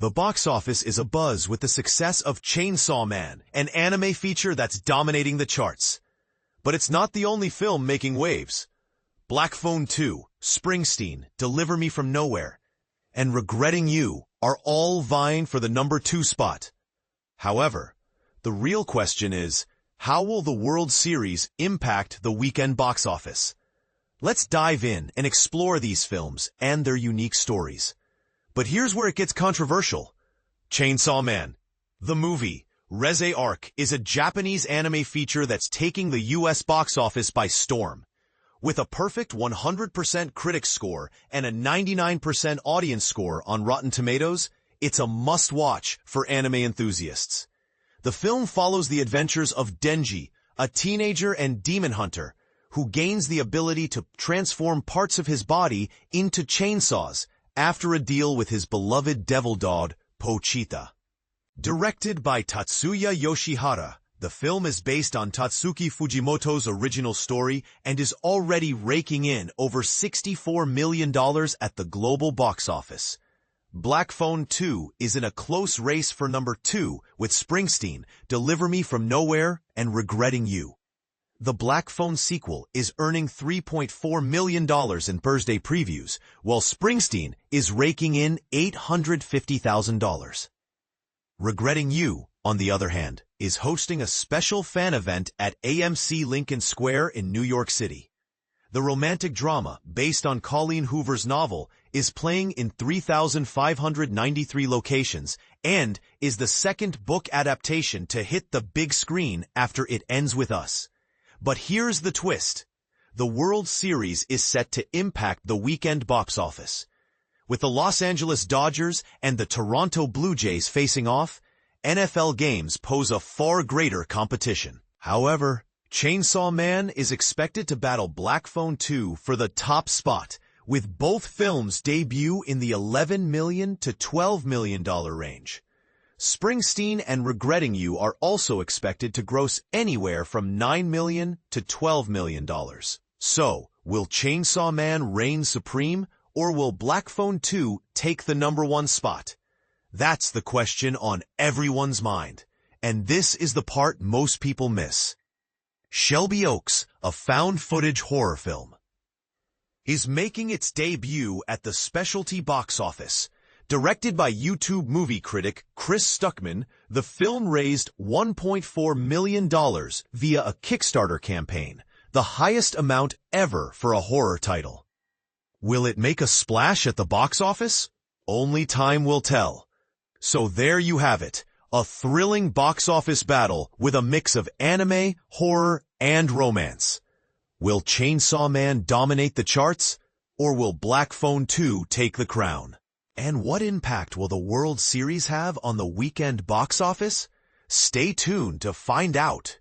The box office is abuzz with the success of Chainsaw Man, an anime feature that's dominating the charts. But it's not the only film making waves. Black Phone 2, Springsteen, Deliver Me From Nowhere, and Regretting You are all vying for the number 2 spot. However, the real question is, how will the World Series impact the weekend box office? Let's dive in and explore these films and their unique stories. But here's where it gets controversial. Chainsaw Man, the movie, Reze Arc, is a Japanese anime feature that's taking the US box office by storm. With a perfect 100% critic score and a 99% audience score on Rotten Tomatoes, it's a must-watch for anime enthusiasts. The film follows the adventures of Denji, a teenager and demon hunter, who gains the ability to transform parts of his body into chainsaws after a deal with his beloved devil dog, Pochita. Directed by Tatsuya Yoshihara, the film is based on Tatsuki Fujimoto's original story and is already raking in over $64 million at the global box office. Black Phone 2 is in a close race for number 2 with Springsteen, Deliver Me From Nowhere, and Regretting You. The Black Phone sequel is earning $3.4 million in Thursday previews, while Springsteen is raking in $850,000. Regretting You, on the other hand, is hosting a special fan event at AMC Lincoln Square in New York City. The romantic drama, based on Colleen Hoover's novel, is playing in 3,593 locations and is the second book adaptation to hit the big screen after It Ends With Us. But here's the twist. The World Series is set to impact the weekend box office. With the Los Angeles Dodgers and the Toronto Blue Jays facing off, NFL games pose a far greater competition. However, Chainsaw Man is expected to battle Black Phone 2 for the top spot, with both films debut in the $11 million to $12 million range. Springsteen and Regretting You are also expected to gross anywhere from $9 million to $12 million. So, will Chainsaw Man reign supreme, or will Black Phone 2 take the number 1 spot? That's the question on everyone's mind, and this is the part most people miss. Shelby Oaks, a found-footage horror film, is making its debut at the specialty box office. Directed by YouTube movie critic Chris Stuckman, the film raised $1.4 million via a Kickstarter campaign, the highest amount ever for a horror title. Will it make a splash at the box office? Only time will tell. So there you have it, a thrilling box office battle with a mix of anime, horror, and romance. Will Chainsaw Man dominate the charts, or will Black Phone 2 take the crown? And what impact will the World Series have on the weekend box office? Stay tuned to find out.